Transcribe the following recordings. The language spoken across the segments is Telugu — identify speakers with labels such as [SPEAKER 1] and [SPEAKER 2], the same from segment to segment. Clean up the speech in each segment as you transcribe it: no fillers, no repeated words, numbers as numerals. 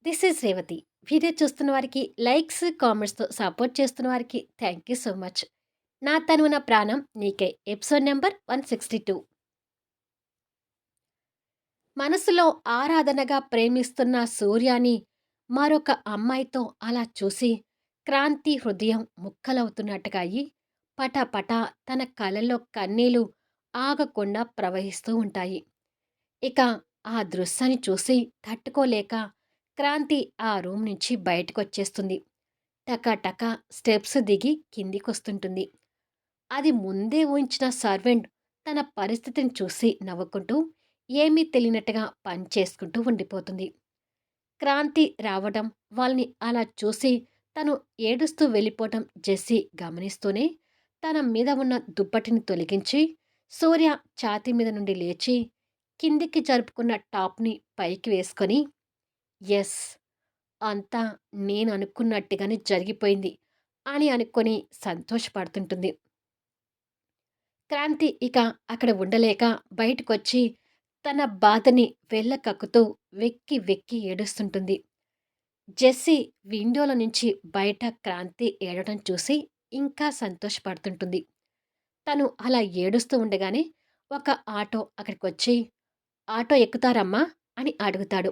[SPEAKER 1] This is Revathi. వీడియో చూస్తున్న వారికి లైక్స్, కామెంట్స్‌తో సపోర్ట్ చేస్తున్న వారికి థ్యాంక్ యూ సో మచ్. 'నా తనువు నా ప్రాణం నీకే' ఎపిసోడ్ నంబర్ 162. మనసులో ఆరాధనగా ప్రేమిస్తున్న సూర్యాని మరొక అమ్మాయితో అలా చూసి క్రాంతి హృదయం ముక్కలవుతున్నట్టుగా అయ్యి పటాపటా తన కళ్ళల్లో కన్నీళ్లు ఆగకుండా ప్రవహిస్తూ ఉంటాయి. ఇక ఆ దృశ్యాన్ని చూసి తట్టుకోలేక క్రాంతి ఆ రూమ్ నుంచి బయటకొచ్చేస్తుంది. టకాటకా స్టెప్స్ దిగి కిందికొస్తుంటుంది. అది ముందే ఊహించిన సర్వెంట్ తన పరిస్థితిని చూసి నవ్వుకుంటూ ఏమీ తెలియనట్టుగా పని చేసుకుంటూ ఉండిపోతుంది. క్రాంతి రావడం, వాళ్ళని అలా చూసి తను ఏడుస్తూ వెళ్ళిపోవటం జెస్సీ గమనిస్తూనే తన మీద ఉన్న దుప్పటిని తొలగించి సూర్య ఛాతీ మీద నుండి లేచి కిందికి జరుపుకున్న టాప్‌ని పైకి వేసుకొని, యెస్, అంతా నేననుకున్నట్టుగానే జరిగిపోయింది అని అనుకొని సంతోషపడుతుంటుంది. క్రాంతి ఇక అక్కడ ఉండలేక బయటకొచ్చి తన బాధని వెళ్ళకక్కుతూ వెక్కి వెక్కి ఏడుస్తుంటుంది. జెస్సీ విండోలో నుంచి బయట క్రాంతి ఏడవడం చూసి ఇంకా సంతోషపడుతుంటుంది. తను అలా ఏడుస్తూ ఉండగానే ఒక ఆటో అక్కడికొచ్చి, "ఆటో ఎక్కుతారమ్మా?" అని అడుగుతాడు.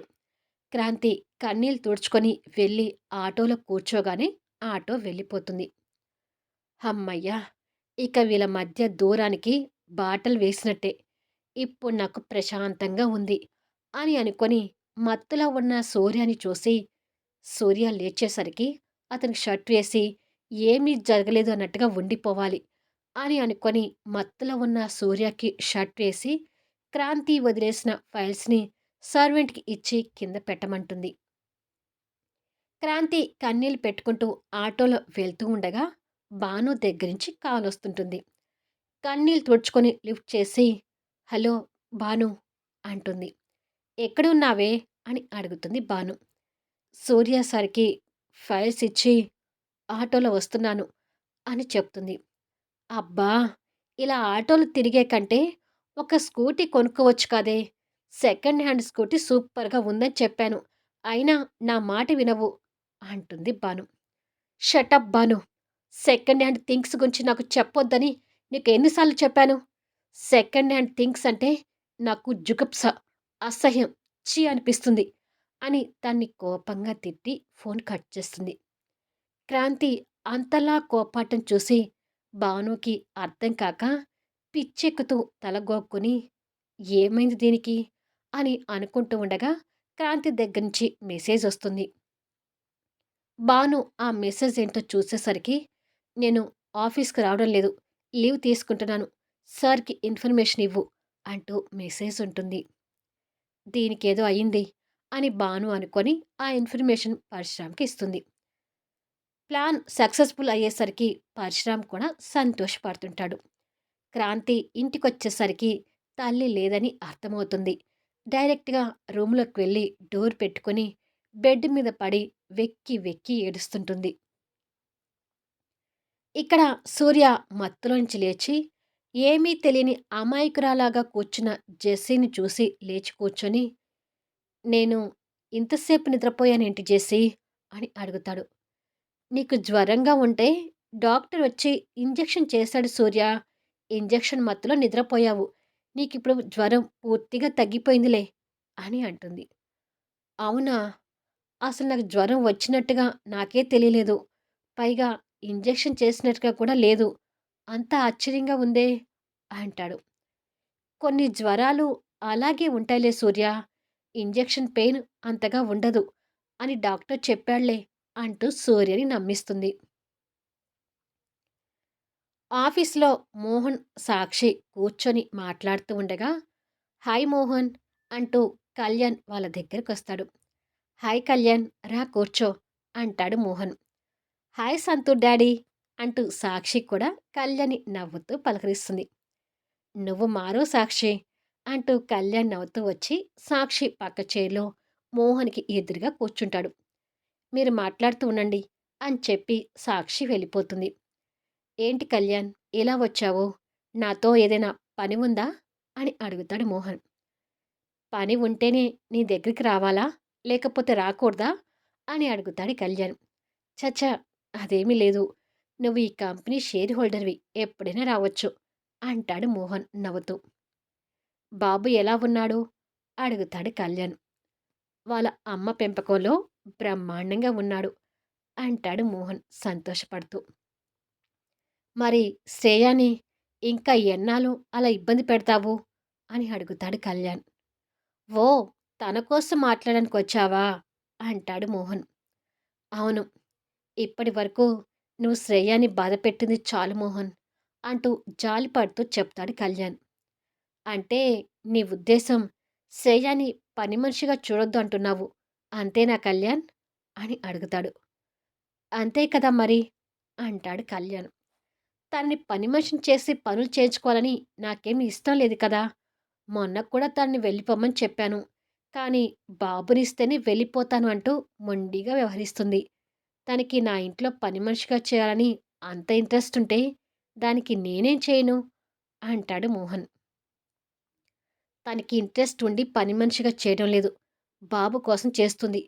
[SPEAKER 1] క్రాంతి కన్నీళ్లు తుడుచుకొని వెళ్ళి ఆటోలో కూర్చోగానే ఆటో వెళ్ళిపోతుంది. హమ్మయ్య! ఇక వీళ్ళ మధ్య దూరానికి బాటలు వేసినట్టే. ఇప్పుడు నాకు ప్రశాంతంగా ఉంది అని అనుకొని మత్తులో ఉన్న సూర్యని చూసి, సూర్య లేచేసరికి అతనికి షర్ట్ వేసి ఏమీ జరగలేదు అన్నట్టుగా ఉండిపోవాలి అని అనుకొని మత్తులో ఉన్న సూర్యకి షర్ట్ వేసి క్రాంతి వదిలేసిన ఫైల్స్‌ని సర్వెంట్‌కి ఇచ్చి కింద పెట్టమంటుంది. క్రాంతి కన్నీళ్లు పెట్టుకుంటూ ఆటోలో వెళ్తూ ఉండగా భాను దగ్గరించి కాలొస్తుంటుంది. కన్నీళ్లు తుడుచుకొని లిఫ్ట్ చేసి, "హలో భాను" అంటుంది. "ఎక్కడున్నావే?" అని అడుగుతుంది భాను. సూర్య సార్‌కి ఫైల్స్ ఇచ్చి ఆటోలో వస్తున్నాను అని చెప్తుంది. "అబ్బా! ఇలా ఆటోలు తిరిగే కంటే ఒక స్కూటీ కొనుక్కోవచ్చు కదే! సెకండ్ హ్యాండ్ స్కూటీ సూపర్‌గా ఉందని చెప్పాను. అయినా నా మాట వినవు" అంటుంది Bhanu. Shut up Bhanu! Second hand things గురించి నాకు చెప్పొద్దని నీకు ఎన్ని సార్లు చెప్పాను? సెకండ్ హ్యాండ్ థింగ్స్ అంటే నాకు జుగుప్స, అసహ్యం, ఛీ అనిపిస్తుంది అని దాన్ని కోపంగా తిట్టి ఫోన్ కట్ చేస్తుంది. క్రాంతి అంతలా కోపాటం చూసి భానుకి అర్థం కాక పిచ్చెక్కుతూ తలగోక్కుని ఏమైంది దీనికి అని అనుకుంటూ ఉండగా క్రాంతి దగ్గర నుంచి మెసేజ్ వస్తుంది. భాను ఆ మెసేజ్ ఏంటో చూసేసరికి, "నేను ఆఫీస్‌కి రావడం లేదు. లీవ్ తీసుకుంటున్నాను. సార్‌కి ఇన్ఫర్మేషన్ ఇవ్వు" అంటూ మెసేజ్ ఉంటుంది. దీనికేదో అయింది అని భాను అనుకొని ఆ ఇన్ఫర్మేషన్ పరశురామ్‌కి ఇస్తుంది. ప్లాన్ సక్సెస్‌ఫుల్ అయ్యేసరికి పరశురామ్ కూడా సంతోషపడుతుంటాడు. క్రాంతి ఇంటికొచ్చేసరికి తల్లి లేదని అర్థమవుతుంది. డైరెక్ట్‌గా రూమ్‌లోకి వెళ్ళి డోర్ పెట్టుకొని బెడ్ మీద పడి వెక్కి వెక్కి ఏడుస్తుంటుంది. ఇక్కడ సూర్య మత్తులోంచి లేచి ఏమీ తెలియని అమాయకురాలాగా కూర్చున్న జెస్సీని చూసి లేచి కూర్చొని, "నేను ఇంతసేపు నిద్రపోయానేంటి జెస్సీ" అని అడుగుతాడు. "నీకు జ్వరంగా ఉంటే డాక్టర్ వచ్చి ఇంజెక్షన్ చేశాడు సూర్య. ఇంజెక్షన్ మత్తులో నిద్రపోయావు. నీకిప్పుడు జ్వరం పూర్తిగా తగ్గిపోయిందిలే" అని అంటుంది. "అవునా? అసలు నాకు జ్వరం వచ్చినట్టుగా నాకే తెలియలేదు. పైగా ఇంజెక్షన్ చేసినట్టుగా కూడా లేదు. అంతా ఆశ్చర్యంగా ఉందే" అంటాడు. "కొన్ని జ్వరాలు అలాగే ఉంటాయిలే సూర్య. ఇంజెక్షన్ పెయిన్ అంతగా ఉండదు అని డాక్టర్ చెప్పాడులే" అంటూ సూర్యని నమ్మిస్తుంది. ఆఫీస్‌లో మోహన్, సాక్షి కూర్చొని మాట్లాడుతూ ఉండగా, "హాయ్ మోహన్" అంటూ కళ్యాణ్ వాళ్ళ దగ్గరకొస్తాడు. "హాయ్ కళ్యాణ్, రా కూర్చో" అంటాడు మోహన్. "హాయ్ సంతు డాడీ" అంటూ సాక్షి కూడా కళ్యాణ్‌ని నవ్వుతూ పలకరిస్తుంది. "నువ్వు మారవు సాక్షి" అంటూ కళ్యాణ్ నవ్వుతూ వచ్చి సాక్షి పక్క చైర్‌లో మోహన్‌కి ఎదురుగా కూర్చుంటాడు. "మీరు మాట్లాడుతూ ఉండండి" అని చెప్పి సాక్షి వెళ్ళిపోతుంది. "ఏంటి కళ్యాణ్, ఇలా వచ్చావు? నాతో ఏదైనా పని ఉందా?" అని అడుగుతాడు మోహన్. "పని ఉంటేనే నీ దగ్గరికి రావాలా? లేకపోతే రాకూడదా?" అని అడుగుతాడు కళ్యాణ్. ఛ! అదేమీ లేదు. నువ్వు ఈ కంపెనీ షేర్ హోల్డర్‌వి. ఎప్పుడైనా రావచ్చు అంటాడు మోహన్ నవ్వుతూ. బాబు ఎలా ఉన్నాడు? అడుగుతాడు కళ్యాణ్. వాళ్ళ అమ్మ పెంపకంలో బ్రహ్మాండంగా ఉన్నాడు అంటాడు మోహన్ సంతోషపడుతూ. మరి శ్రేయాని ఇంకా ఎన్నాళ్ళు అలా ఇబ్బంది పెడతావు? అని అడుగుతాడు కళ్యాణ్. ఓ! తన కోసం మాట్లాడడానికొచ్చావా? అంటాడు మోహన్. అవును. ఇప్పటి వరకు నువ్వు శ్రేయాని బాధపెట్టింది చాలు మోహన్ అంటూ జాలిపడుతూ చెప్తాడు కళ్యాణ్. అంటే నీ ఉద్దేశం శ్రేయాని పని మనిషిగా చూడొద్దు అంటున్నావు. అంతేనా కళ్యాణ్? అని అడుగుతాడు. అంతే కదా మరి! అంటాడు కళ్యాణ్. తనని పని మనిషిని చేసి పనులు చేయించుకోవాలని నాకేమి ఇష్టం లేదు కదా! మొన్న కూడా తనని వెళ్ళిపోమని చెప్పాను. కానీ బాబునిస్తేనే వెళ్ళిపోతాను అంటూ మొండిగా వ్యవహరిస్తుంది. తనకి నా ఇంట్లో పని మనిషిగా చేయాలని అంత ఇంట్రెస్ట్ ఉంటే దానికి నేనేం చేయను? అంటాడు మోహన్. తనకి ఇంట్రెస్ట్ ఉండి పని మనిషిగా చేయడం లేదు. బాబు కోసం చేస్తుంది.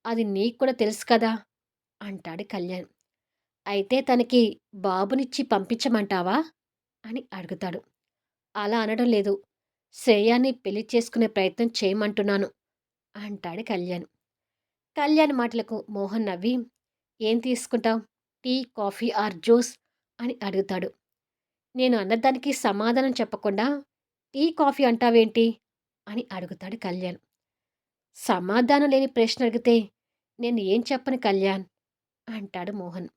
[SPEAKER 1] అది నీకు కూడా తెలుసు కదా! అంటాడు కళ్యాణ్. అయితే తనకి బాబునిచ్చి పంపించమంటావా? అని అడుగుతాడు. అలా అనడం లేదు. శ్రేయాని పెళ్లి చేసుకునే ప్రయత్నం చేయమంటున్నాను అంటాడు కళ్యాణ్. కళ్యాణ్ మాటలకు మోహన్ నవ్వి, ఏం తీసుకుంటావు? టీ, కాఫీ ఆర్ జ్యూస్ అని అడుగుతాడు. నేను అన్నదానికి సమాధానం చెప్పకుండా టీ, కాఫీ అంటావేంటి? అని అడుగుతాడు కళ్యాణ్. సమాధానం లేని ప్రశ్న అడిగితే నేను ఏం చెప్పను కళ్యాణ్ అంటాడు మోహన్.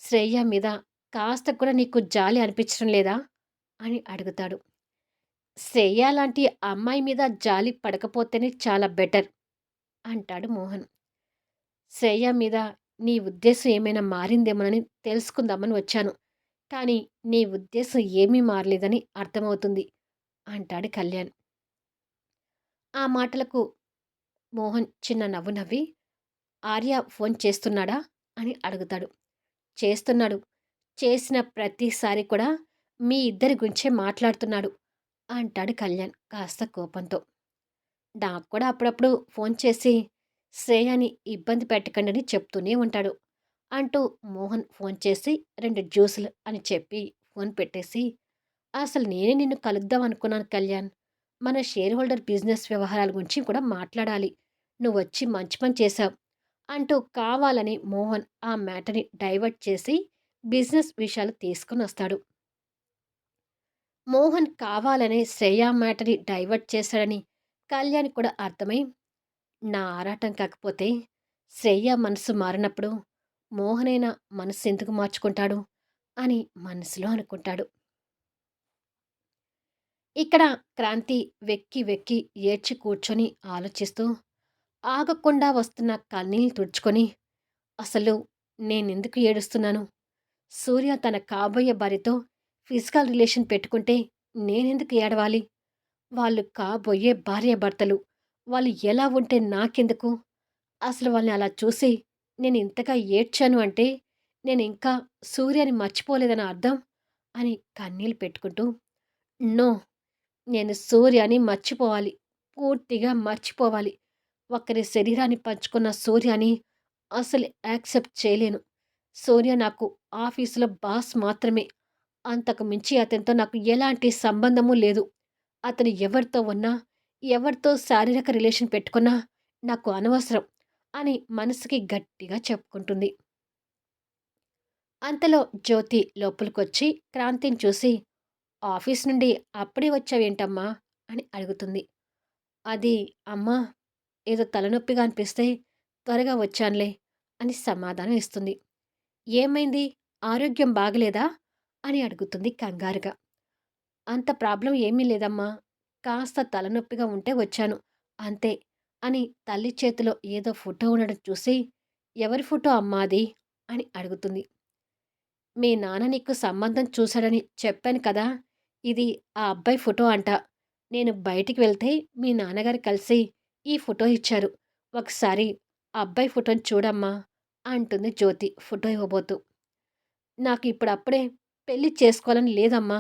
[SPEAKER 1] శ్రేయ మీద కాస్త కూడా నీకు జాలి అనిపించడం లేదా? అని అడుగుతాడు. శ్రేయ లాంటి అమ్మాయి మీద జాలి పడకపోతేనే చాలా బెటర్ అంటాడు మోహన్. శ్రేయ మీద నీ ఉద్దేశం ఏమైనా మారిందేమోనని తెలుసుకుందామని వచ్చాను. కానీ నీ ఉద్దేశం ఏమీ మారలేదని అర్థమవుతుంది అంటాడు కళ్యాణ్. ఆ మాటలకు మోహన్ చిన్న నవ్వు నవ్వి, ఆర్య ఫోన్ చేస్తున్నాడా? అని అడుగుతాడు. చేస్తున్నాడు. చేసిన ప్రతిసారి కూడా మీ ఇద్దరి గురించే మాట్లాడుతున్నాడు అంటాడు కళ్యాణ్ కాస్త కోపంతో. నాకు కూడా అప్పుడప్పుడు ఫోన్ చేసి శ్రేయాని ఇబ్బంది పెట్టకండని చెప్తూనే ఉంటాడు అంటూ మోహన్ ఫోన్ చేసి 2 జ్యూసులు అని చెప్పి ఫోన్ పెట్టేసి, అసలు నేనే నిన్ను కలుద్దాం అనుకున్నాను కళ్యాణ్. మన షేర్ హోల్డర్ బిజినెస్ వ్యవహారాల గురించి కూడా మాట్లాడాలి. నువ్వొచ్చి మంచి పని చేశావు అంటూ కావాలని మోహన్ ఆ మ్యాటర్‌ని డైవర్ట్ చేసి బిజినెస్ విషయాలు తీసుకొనొస్తాడు. మోహన్ కావాలనే శ్రేయ మ్యాటర్‌ని డైవర్ట్ చేశాడని కళ్యాణ్‌కి కూడా అర్థమై, నా ఆరాటం కాకపోతే శ్రేయ మనసు మారినప్పుడు మోహనైనా మనసెందుకు మార్చుకుంటాడు అని మనసులో అనుకుంటాడు. ఇక్కడ క్రాంతి వెక్కి వెక్కి ఏడ్చి కూర్చొని ఆలోచిస్తూ ఆగకుండా వస్తున్న కన్నీళ్లు తుడుచుకొని, అసలు నేనెందుకు ఏడుస్తున్నాను? సూర్య తన కాబోయే భార్యతో ఫిజికల్ రిలేషన్ పెట్టుకుంటే నేనెందుకు ఏడవాలి? వాళ్ళు కాబోయే భార్యాభర్తలు. వాళ్ళు ఎలా ఉంటే నాకెందుకు? అసలు వాళ్ళని అలా చూసి నేనింతగా ఏడ్చాను అంటే నేనింకా సూర్యని మర్చిపోలేదని అర్థం అని కన్నీళ్ళు పెట్టుకుంటూ, నో, నేను సూర్యని మర్చిపోవాలి. పూర్తిగా మర్చిపోవాలి. ఒకరి శరీరాన్ని పంచుకున్న సూర్యని అసలు యాక్సెప్ట్ చేయలేను. సూర్య నాకు ఆఫీసులో బాస్ మాత్రమే. అంతకు మించి అతనితో నాకు ఎలాంటి సంబంధము లేదు. అతను ఎవరితో ఉన్నా, ఎవరితో శారీరక రిలేషన్ పెట్టుకున్నా నాకు అనవసరం అని మనసుకి గట్టిగా చెప్పుకుంటుంది. అంతలో జ్యోతి లోపలికొచ్చి క్రాంతిని చూసి, ఆఫీస్ నుండి అప్పుడే వచ్చావేంటమ్మా? అని అడుగుతుంది. అది అమ్మా, ఏదో తలనొప్పిగా అనిపిస్తే త్వరగా వచ్చానులే అని సమాధానం ఇస్తుంది. ఏమైంది? ఆరోగ్యం బాగలేదా? అని అడుగుతుంది కంగారుగా. అంత ప్రాబ్లం ఏమీ లేదమ్మా. కాస్త తలనొప్పిగా ఉంటే వచ్చాను. అంతే అని తల్లి చేతిలో ఏదో ఫోటో ఉండడం చూసి, ఎవరి ఫోటో అమ్మా అది? అని అడుగుతుంది. మీ నాన్న నీకు సంబంధం చూశాడని చెప్పాను కదా! ఇది ఆ అబ్బాయి ఫోటో అంట. నేను బయటికి వెళ్తే మీ నాన్నగారు కలిసి ఈ ఫోటో ఇచ్చారు. ఒకసారి ఆ అబ్బాయి ఫోటోని చూడమ్మా అంటుంది జ్యోతి ఫోటో ఇవ్వబోతూ. నాకు ఇప్పుడప్పుడే పెళ్లి చేసుకోవాలని లేదమ్మా.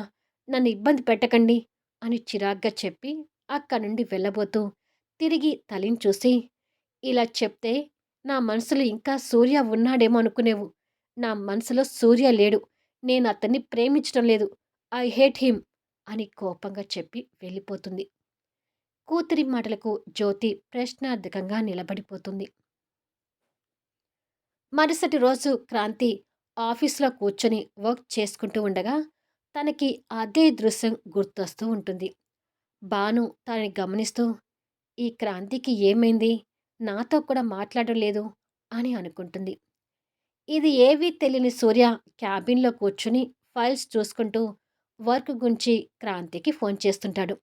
[SPEAKER 1] నన్ను ఇబ్బంది పెట్టకండి అని చిరాగ్గా చెప్పి అక్కడి నుండి వెళ్ళబోతూ తిరిగి తల్లిని చూసి, ఇలా చెప్తే నా మనసులో ఇంకా సూర్య ఉన్నాడేమో అనుకునేవు. నా మనసులో సూర్య లేడు. నేనతన్ని ప్రేమించటం లేదు. ఐ హేట్ హిమ్ అని కోపంగా చెప్పి వెళ్ళిపోతుంది. కూతురి మాటలకు జ్యోతి ప్రశ్నార్థకంగా నిలబడిపోతుంది. మరుసటి రోజు క్రాంతి ఆఫీస్‌లో కూర్చొని వర్క్ చేసుకుంటూ ఉండగా, తనకి అదే దృశ్యం గుర్తొస్తూ ఉంటుంది. భాను తనని గమనిస్తూ, "ఈ క్రాంతికి ఏమైంది? నాతో కూడా మాట్లాడడం లేదు" అని అనుకుంటుంది. ఇది ఏవీ తెలియని సూర్య క్యాబిన్‌లో కూర్చొని ఫైల్స్ చూసుకుంటూ వర్క్ గురించి క్రాంతికి ఫోన్ చేస్తుంటాడు.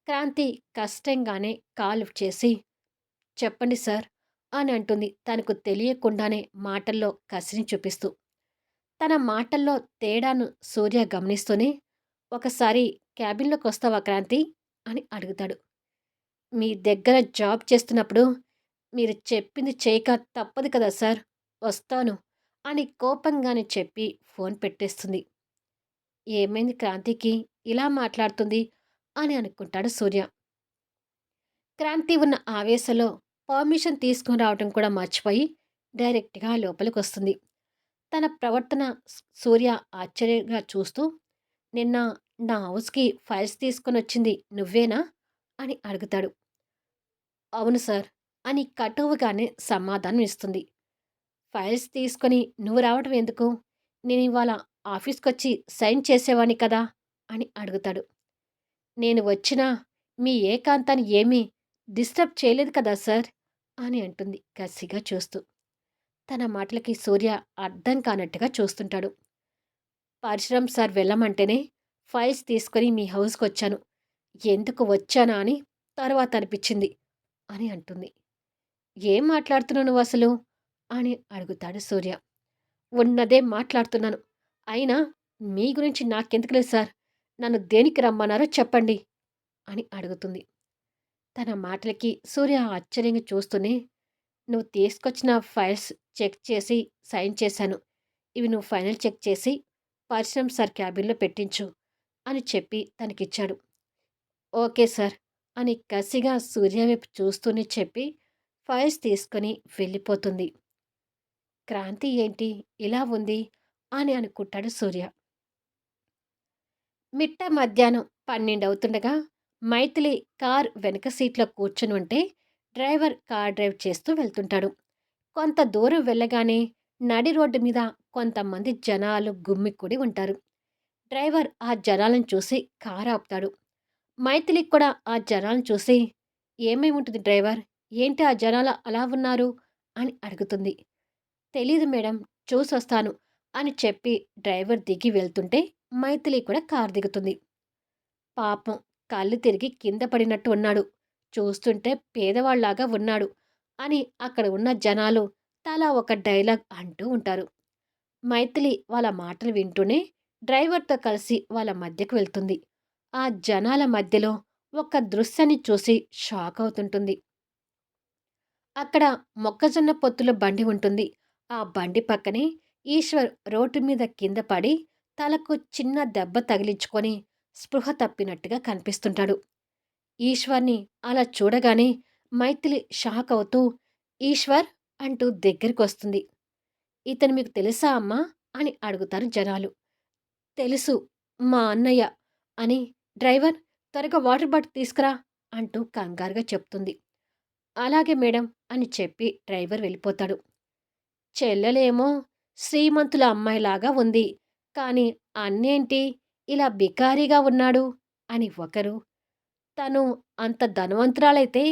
[SPEAKER 1] క్రాంతి కష్టంగానే కాల్ లిఫ్ట్ చేసి, "చెప్పండి సార్" అని అంటుంది తనకు తెలియకుండానే మాటల్లో కసిని చూపిస్తూ. తన మాటల్లో తేడాను సూర్య గమనిస్తూనే, "ఒకసారి క్యాబిన్‌లోకొస్తావా క్రాంతి" అని అడుగుతాడు. "మీ దగ్గర జాబ్ చేస్తున్నప్పుడు మీరు చెప్పింది చేయక తప్పదు కదా సార్! వస్తాను" అని కోపంగానే చెప్పి ఫోన్ పెట్టేస్తుంది. ఏమైంది క్రాంతికి ఇలా మాట్లాడుతుంది అని అనుకుంటాడు సూర్య. క్రాంతి ఉన్న ఆవేశంలో పర్మిషన్ తీసుకొని రావటం కూడా మర్చిపోయి డైరెక్ట్‌గా లోపలికొస్తుంది. తన ప్రవర్తన సూర్య ఆశ్చర్యంగా చూస్తూ, "నిన్న నా హౌస్‌కి ఫైల్స్ తీసుకొనొచ్చింది నువ్వేనా?" అని అడుగుతాడు. "అవును సార్" అని కటువుగానే సమాధానం ఇస్తుంది. "ఫైల్స్ తీసుకొని నువ్వు రావటం ఎందుకు? నేనివాళ ఆఫీస్‌కొచ్చి సైన్ చేసేవాడిని కదా!" అని అడుగుతాడు. "నేను వచ్చినా మీ ఏకాంతాన్ని ఏమీ డిస్టర్బ్ చేయలేదు కదా సార్" అని అంటుంది కసిగా చూస్తూ. తన మాటలకి సూర్య అర్థం కానట్టుగా చూస్తుంటాడు. "పరశురామ్ సార్ వెళ్ళమంటేనే ఫైల్స్ తీసుకొని మీ హౌస్‌కొచ్చాను. ఎందుకు వచ్చానా అని తర్వాత అనిపిచ్చింది" అని అంటుంది. "ఏం మాట్లాడుతున్నావు నువ్వసలు?" అని అడుగుతాడు సూర్య. "ఉన్నదే మాట్లాడుతున్నాను. అయినా మీ గురించి నాకెందుకులే సార్. నన్ను దేనికి రమ్మన్నారో చెప్పండి" అని అడుగుతుంది. తన మాటలకి సూర్య ఆశ్చర్యంగా చూస్తూనే, "నువ్వు తీసుకొచ్చిన ఫైల్స్ చెక్ చేసి సైన్ చేశాను. ఇవి నువ్వు ఫైనల్ చెక్ చేసి పరశురామ్ సార్ క్యాబిన్‌లో పెట్టించు" అని చెప్పి తనకిచ్చాడు. "ఓకే సార్" అని కసిగా సూర్య వైపు చూస్తూనే చెప్పి ఫైల్స్ తీసుకొని వెళ్ళిపోతుంది. క్రాంతి ఏంటి ఇలా ఉంది అని అనుకుంటాడు సూర్య. మిట్ట మధ్యాహ్నం 12 అవుతుండగా మైథిలి కార్ వెనక సీట్లో కూర్చుని ఉంటే డ్రైవర్ కార్ డ్రైవ్ చేస్తూ వెళ్తుంటాడు. కొంత దూరం వెళ్ళగానే నడి రోడ్డు మీద కొంతమంది జనాలు గుమ్మికూడి ఉంటారు. డ్రైవర్ ఆ జనాలను చూసి కారు ఆపుతాడు. మైథిలికి కూడా ఆ జనాలను చూసి, "ఏమేముంటుంది డ్రైవర్? ఏంటి ఆ జనాలు అలా ఉన్నారు?" అని అడుగుతుంది. "తెలీదు మేడం, చూసొస్తాను" అని చెప్పి డ్రైవర్ దిగి వెళ్తుంటే మైథిలి కూడా కారు దిగుతుంది. పాపం కళ్ళు తిరిగి కింద పడినట్టు ఉన్నాడు. చూస్తుంటే పేదవాళ్లాగా ఉన్నాడు అని అక్కడ ఉన్న జనాలు తలా ఒక డైలాగ్ అంటూ ఉంటారు. మైథిలి వాళ్ళ మాటలు వింటూనే డ్రైవర్‌తో కలిసి వాళ్ళ మధ్యకు వెళ్తుంది. ఆ జనాల మధ్యలో ఒక దృశ్యాన్ని చూసి షాక్ అవుతుంటుంది. అక్కడ మొక్కజొన్న పొత్తుల బండి ఉంటుంది. ఆ బండి పక్కనే ఈశ్వర్ రోడ్డు మీద కింద పడి తలకు చిన్న దెబ్బ తగిలించుకొని స్పృహ తప్పినట్టుగా కనిపిస్తుంటాడు. ఈశ్వర్‌ని అలా చూడగానే మైథిలి షాక్ అవుతూ, "ఈశ్వర్" అంటూ దగ్గరికొస్తుంది. "ఇతను మీకు తెలుసా అమ్మా?" అని అడుగుతారు జనాలు. "తెలుసు. మా అన్నయ్య" అని డ్రైవర్ "త్వరగా వాటర్ బాటిల్ తీసుకురా" అంటూ కంగారుగా చెప్తుంది. "అలాగే మేడం" అని చెప్పి డ్రైవర్ వెళ్ళిపోతాడు. చెల్లెలేమో శ్రీమంతుల అమ్మాయిలాగా ఉంది. కానీ అన్నేంటి ఇలా బికారిగా ఉన్నాడు అని ఒకరు, తను అంత ధనవంతురాలైతే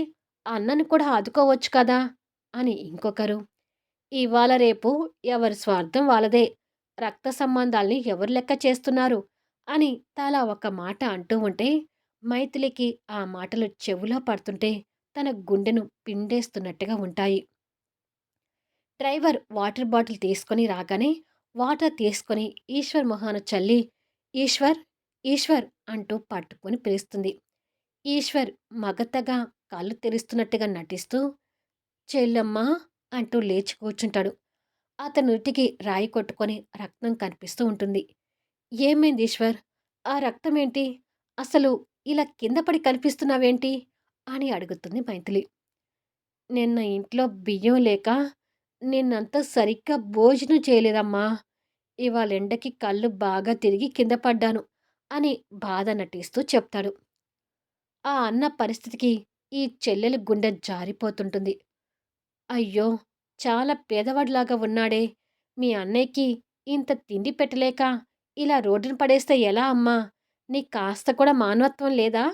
[SPEAKER 1] అన్నను కూడా ఆదుకోవచ్చు కదా అని ఇంకొకరు, ఇవాళ రేపు ఎవరి స్వార్థం వాళ్ళదే. రక్త సంబంధాల్ని ఎవరు లెక్క చేస్తున్నారు అని తలా ఒక మాట అంటూ ఉంటే, మైథిలికి ఆ మాటలు చెవులో పడుతుంటే తన గుండెను పిండేస్తున్నట్టుగా ఉంటాయి. డ్రైవర్ వాటర్ బాటిల్ తీసుకొని రాగానే వాటర్ తీసుకొని ఈశ్వర్ మొహాన చల్లి, "ఈశ్వర్, ఈశ్వర్" అంటూ పట్టుకొని పిలుస్తుంది. ఈశ్వర్ మగతగా కళ్ళు తెరుస్తున్నట్టుగా నటిస్తూ, "చెల్లమ్మా" అంటూ లేచి కూర్చుంటాడు. అతని నుటికి రాయి కొట్టుకొని రక్తం కనిపిస్తూ ఉంటుంది. "ఏమైంది ఈశ్వర్? ఆ రక్తమేంటి? అసలు ఇలా కింద పడి కనిపిస్తున్నావేంటి?" అని అడుగుతుంది మైథిలి. "నిన్న ఇంట్లో బియ్యం లేక నిన్నంతా సరిగ్గా భోజనం చేయలేదమ్మా. ఇవాళ ఎండకి కళ్ళు బాగా తిరిగి కింద పడ్డాను అని బాధ నటిస్తూ చెప్తాడు. ఆ అన్న పరిస్థితికి ఈ చెల్లెలి గుండె జారిపోతుంటుంది. అయ్యో! చాలా పేదవాడిలాగా ఉన్నాడే! మీ అన్నయ్యకి ఇంత తిండి పెట్టలేక ఇలా రోడ్డున పడేస్తే ఎలా అమ్మా? నీకు కాస్త కూడా మానవత్వం లేదా?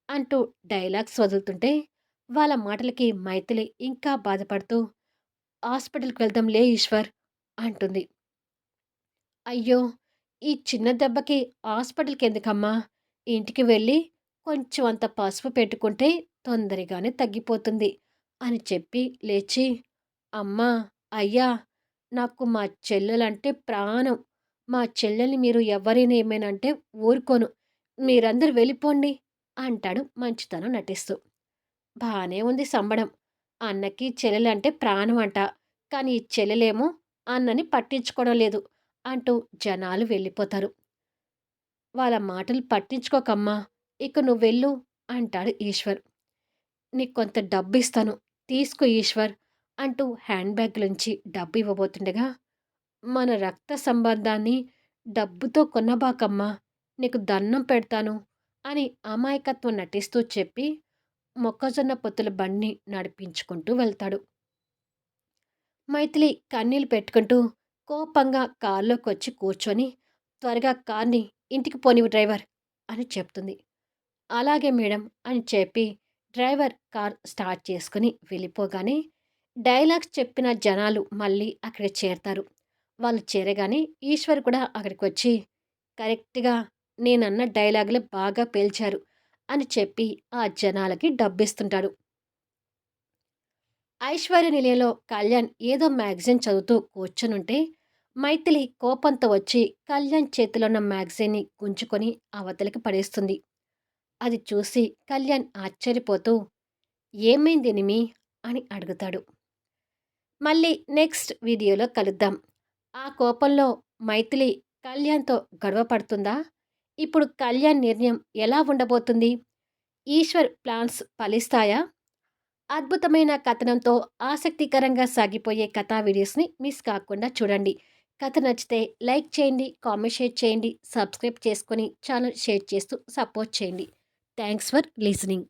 [SPEAKER 1] అంటూ డైలాగ్స్ వదులుతుంటే, వాళ్ళ మాటలకి మైథిలి ఇంకా బాధపడుతూ హాస్పిటల్‌కి వెళ్దాంలే ఈశ్వర్ అంటుంది. అయ్యో! ఈ చిన్న దెబ్బకి హాస్పిటల్‌కెందుకమ్మా? ఇంటికి వెళ్ళి కొంచెం అంత పసుపు పెట్టుకుంటే తొందరగానే తగ్గిపోతుంది అని చెప్పి లేచి, అమ్మా! అయ్యా! నాకు మా చెల్లెలంటే ప్రాణం. మా చెల్లెల్ని మీరు ఎవరైనా ఏమైనా అంటే ఊరుకోను. మీరందరూ వెళ్ళిపోండి అంటాడు మంచితనం నటిస్తూ. బానే ఉంది సంబడం. అన్నకి చెల్లెలంటే ప్రాణమంట. కానీ ఈ చెల్లెలేమో అన్నని పట్టించుకోవడం లేదు అంటూ జనాలు వెళ్ళిపోతారు. వాళ్ళ మాటలు పట్టించుకోకమ్మా! ఇక నువ్వెళ్ళు అంటాడు ఈశ్వర్. నీకు కొంత డబ్బిస్తాను. తీసుకో ఈశ్వర్ అంటూ హ్యాండ్ బ్యాగ్‌లోంచి డబ్బు ఇవ్వబోతుండగా, మన రక్త సంబంధాన్ని డబ్బుతో కొనబాకమ్మా! నీకు దండం పెడతాను అని అమాయకత్వం నటిస్తూ చెప్పి మొక్కజొన్న పొత్తుల బండిని నడిపించుకుంటూ వెళ్తాడు. మైథిలి కన్నీళ్లు పెట్టుకుంటూ కోపంగా కారులోకొచ్చి కూర్చొని, "త్వరగా కార్‌ని ఇంటికి పోనివ్వు డ్రైవర్" అని చెప్తుంది. "అలాగే మేడం" అని చెప్పి డ్రైవర్ కార్ స్టార్ట్ చేసుకొని వెళ్ళిపోగానే, డైలాగ్స్ చెప్పిన జనాలు మళ్ళీ అక్కడికి చేరతారు. వాళ్ళు చేరగానే ఈశ్వర్ కూడా అక్కడికొచ్చి, "కరెక్ట్‌గా నేనన్న డైలాగులే బాగా పేల్చారు" అని చెప్పి ఆ జనాలకి డబ్బిస్తుంటాడు. ఐశ్వర్య నిలయంలో కళ్యాణ్ ఏదో మ్యాగజైన్ చదువుతూ కూర్చొనుంటే, మైథిలి కోపంతో వచ్చి కళ్యాణ్ చేతిలో ఉన్న మ్యాగజైన్‌ని గుంజుకొని అవతలకి పడేస్తుంది. అది చూసి కళ్యాణ్ ఆశ్చర్యపోతూ, "ఏమైందెనిమి?" అని అడుగుతాడు. మళ్ళీ నెక్స్ట్ వీడియోలో కలుద్దాం. ఆ కోపంలో మైథిలి కళ్యాణ్‌తో గొడవ పడుతుందా? ఇప్పుడు కళ్యాణ్ నిర్ణయం ఎలా ఉండబోతుంది? ఈశ్వర్ ప్లాన్స్ ఫలిస్తాయా? అద్భుతమైన కథనంతో ఆసక్తికరంగా సాగిపోయే కథా వీడియోస్‌ని మిస్ కాకుండా చూడండి. కథ నచ్చితే లైక్ చేయండి, కామెంట్ షేర్ చేయండి, సబ్స్క్రైబ్ చేసుకొని ఛానల్ షేర్ చేస్తూ సపోర్ట్ చేయండి. Thanks for listening.